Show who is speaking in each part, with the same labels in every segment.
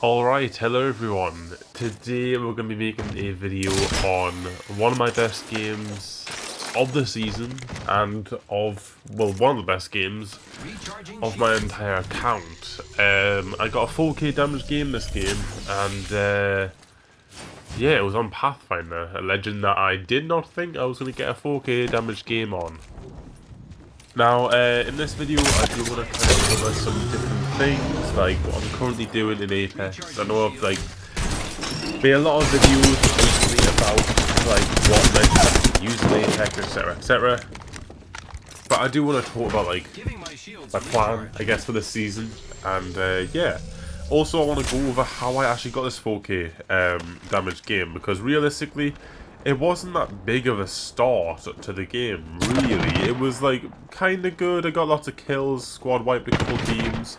Speaker 1: Alright, hello everyone. Today we're going to be making a video on one of my best games of the season and one of the best games of my entire account. I got a 4K damage game this game, and yeah, it was on Pathfinder, a legend that I did not think I was going to get a 4K damage game on. Now, in this video, I do want to kind of cover some different things, like what I'm currently doing in Apex. I know I've, made a lot of videos recently about, what legends I use in Apex, etc, etc. But I do want to talk about, my plan, I guess, for this season. And, yeah. Also, I want to go over how I actually got this 4K damage game, because realistically, it wasn't that big of a start to the game, really. It was, kind of good. I got lots of kills, squad wiped a couple teams.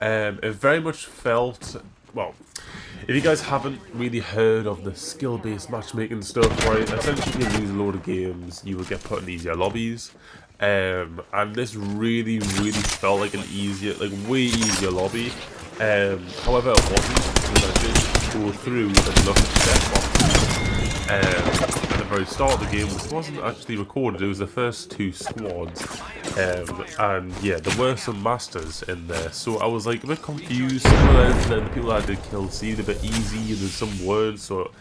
Speaker 1: It very much felt, well, if you guys haven't really heard of the skill-based matchmaking stuff, right, essentially you lose a load of games, you will get put in easier lobbies. And this really felt like an easier, way easier lobby. However, it wasn't, because I did go through and look at death boxes. At the very start of the game, which wasn't actually recorded, it was the first two squads, and yeah, there were some masters in there, so I was a bit confused. Some of the people I did kill seemed a bit easy, and there's some words, so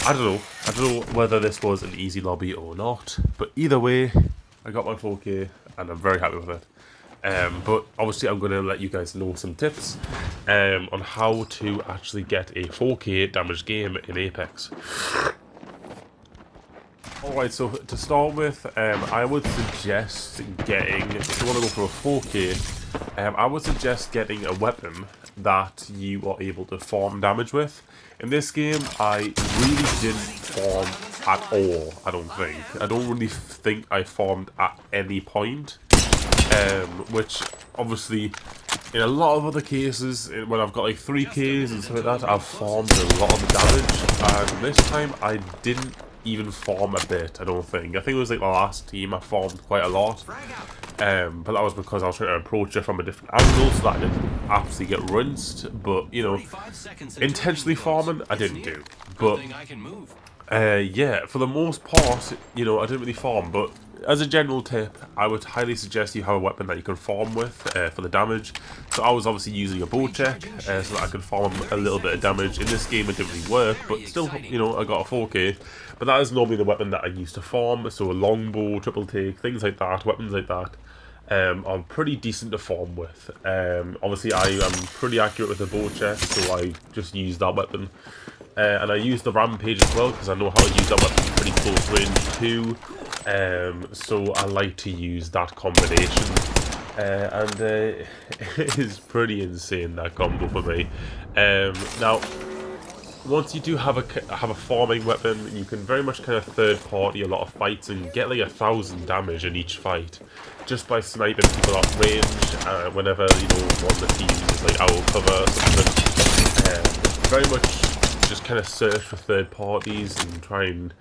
Speaker 1: I don't know whether this was an easy lobby or not, but either way, I got my 4K, and I'm very happy with it. But obviously I'm going to let you guys know some tips on how to actually get a 4K damage game in Apex. Alright, so to start with, I would suggest getting, if you want to go for a 4K, I would suggest getting a weapon that you are able to farm damage with. In this game, I really didn't farm at all, I don't think. I don't really think I farmed at any point. Which, obviously, in a lot of other cases, when I've got 3Ks and stuff like that, I've farmed a lot of the damage, and this time I didn't even farm a bit, I don't think. I think it was the last team I farmed quite a lot, but that was because I was trying to approach it from a different angle, so that I didn't absolutely get rinsed, but, you know, intentionally farming, I didn't do. But, yeah, for the most part, you know, I didn't really farm, but as a general tip, I would highly suggest you have a weapon that you can farm with for the damage. So I was obviously using a 𝗏𝗁𝗃 so that I could farm a little bit of damage. In this game it didn't really work, but still, you know, I got a 4K. But that is normally the weapon that I used to farm, so a longbow, triple take, things like that, weapons like that. Are pretty decent to farm with. Obviously I am pretty accurate with the 𝗏𝗁𝗃, so I just use that weapon. And I use the rampage as well, because I know how to use that weapon pretty close range too. So I like to use that combination, and it is pretty insane, that combo for me. Now, once you do have a farming weapon, you can very much kind of third party a lot of fights and get 1,000 damage in each fight just by sniping people at range. Whenever, you know, one of the teams is owl cover or something, very much just kind of search for third parties and try and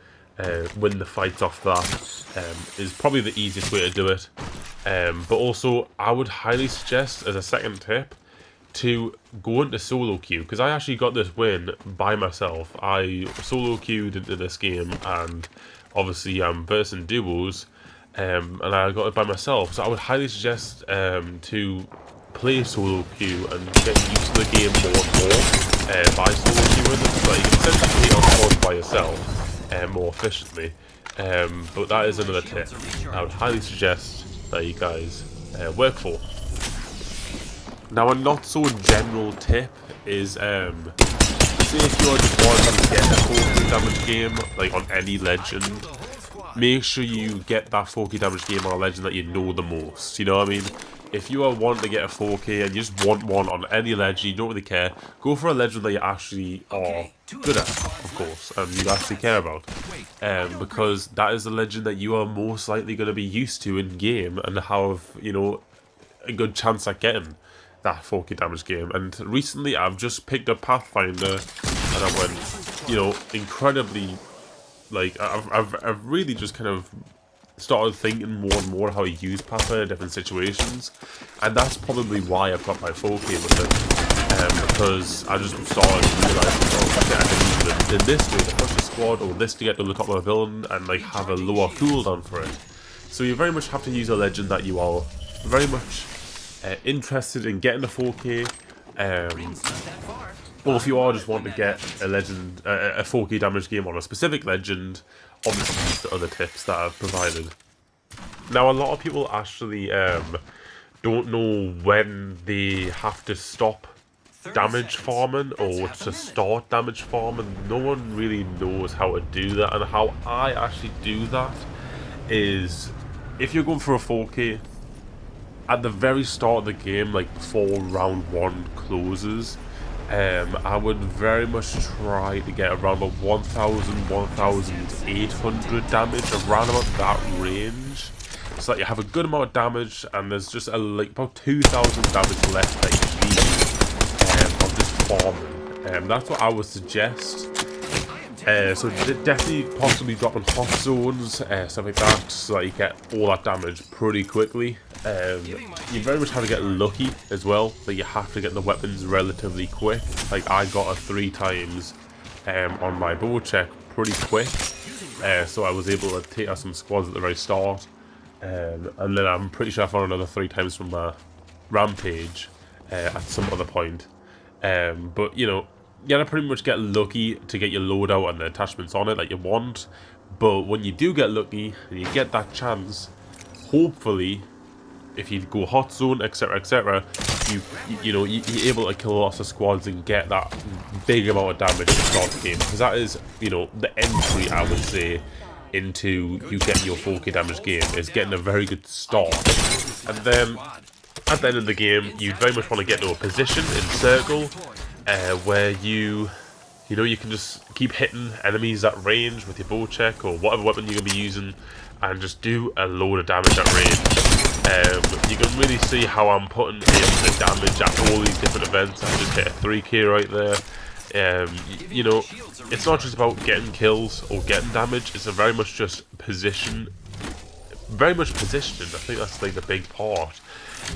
Speaker 1: win the fights off that is probably the easiest way to do it. But also, I would highly suggest, as a second tip, to go into solo queue, because I actually got this win by myself. I solo queued into this game, and obviously I'm versing duos, and I got it by myself. So I would highly suggest to play solo queue and get used to the game more and more by solo queuing, so you can essentially play on squad by yourself more efficiently. But that is another tip I would highly suggest that you guys work for. Now, a not so general tip is, say if you're just wanting to get a 4K damage game, on any legend, make sure you get that 4K damage game on a legend that you know the most, you know what I mean? If you are wanting to get a 4K and you just want one on any legend, you don't really care, go for a legend that you actually are good at, of course, and you actually care about. Because that is a legend that you are most likely going to be used to in game and have, you know, a good chance at getting that 4K damage game. And recently I've just picked up Pathfinder and I went, you know, incredibly, I've really just kind of started thinking more and more how to use Pathfinder in different situations, and that's probably why I've got my 4K with it. because I just started realising, oh, okay, I can use it in this way to push a squad, or this to get to the top of a villain, and like have a lower cooldown for it. So you very much have to use a legend that you are very much interested in getting the 4K, or if you are just want to get a legend, a 4K damage game on a specific legend, obviously use the other tips that I've provided. Now, a lot of people actually don't know when they have to stop damage farming or to start damage farming. No one really knows how to do that, and how I actually do that is, if you're going for a 4K, at the very start of the game, like before round 1 closes, I would very much try to get around about 1,000, 1,800 damage, around about that range, so that you have a good amount of damage, and there's just like about 2,000 damage left that you need of just farming. That's what I would suggest. So definitely possibly dropping hot zones, stuff like that, so that you get all that damage pretty quickly. You very much have to get lucky as well, that you have to get the weapons relatively quick. Like I got a 3 times on my bow check pretty quick, so I was able to take out some squads at the very start, and then I'm pretty sure I found another 3 times from my rampage at some other point. But you know, you gotta pretty much get lucky to get your loadout and the attachments on it that you want. But when you do get lucky and you get that chance, hopefully, if you go hot zone, etc., you know, you're able to kill lots of squads and get that big amount of damage to start the game, because that is, you know, the entry, I would say, into you getting your 4K damage game, is getting a very good start. And then at the end of the game, you very much want to get to a position in circle where you know, you can just keep hitting enemies at range with your bow check or whatever weapon you're gonna be using, and just do a load of damage at range. You can really see how I'm putting in the damage at all these different events. I just hit a 3K right there. You know, it's not just about getting kills or getting damage, it's a very much just position, very much positioning. I think that's like the big part.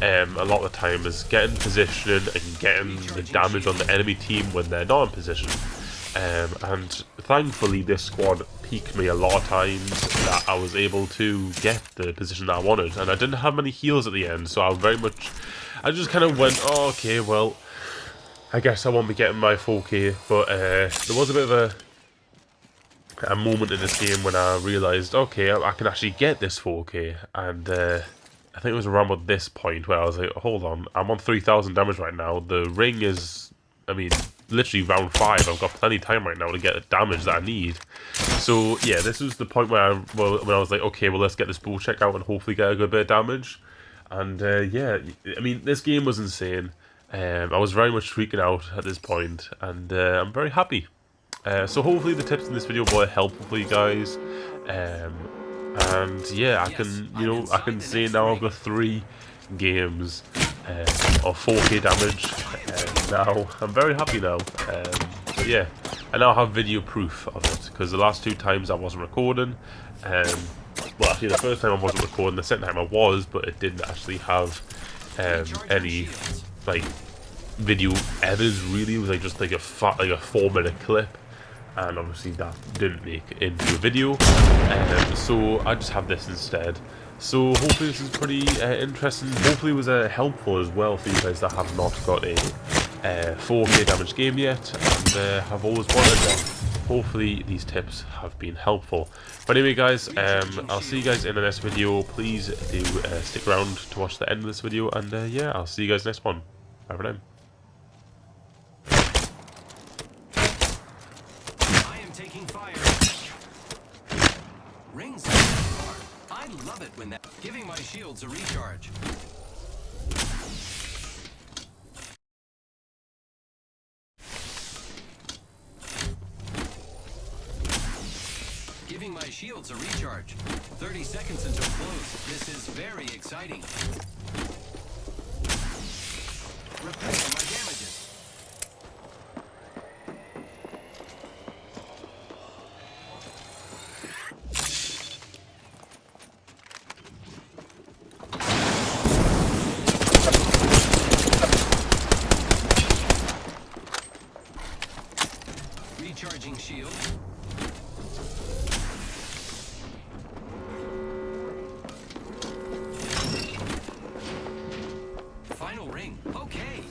Speaker 1: A lot of the time is getting positioning and getting the damage on the enemy team when they're not in position. And thankfully this squad peaked me a lot of times that I was able to get the position that I wanted, and I didn't have many heals at the end, so I just kind of went, oh, okay, well, I guess I won't be getting my 4K, but there was a bit of a moment in this game when I realised, okay, I can actually get this 4K, and I think it was around about this point where I was like, hold on, I'm on 3,000 damage right now, the ring is, I mean, literally round 5, I've got plenty of time right now to get the damage that I need. So yeah, this was the point where when I was like, okay, well, let's get this bow check out and hopefully get a good bit of damage. And yeah, I mean, this game was insane. I was very much freaking out at this point, and I'm very happy. So hopefully the tips in this video were helpful for you guys. And yeah, I can say now I've got 3 games of 4K damage. Now I'm very happy now. But yeah, I now have video proof of it, because the last 2 times I wasn't recording. Well, actually, the first time I wasn't recording, the second time I was, but it didn't actually have any like video evidence. Really, it was like just like a 4-minute clip, and obviously that didn't make it into a video. So I just have this instead. So hopefully this is pretty interesting. Hopefully it was helpful as well for you guys that have not got a 4K damage game yet and have always wanted one. Hopefully these tips have been helpful. But anyway guys, I'll see you guys in the next video. Please do stick around to watch the end of this video, and yeah, I'll see you guys next one. Bye for now.
Speaker 2: I am taking fire. Rings hard. I love it when that giving my shields a recharge. Giving my shields a recharge. 30 seconds until close. This is very exciting. Repairing my damages. Recharging shield. Final ring. Okay.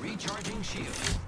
Speaker 2: Recharging shield.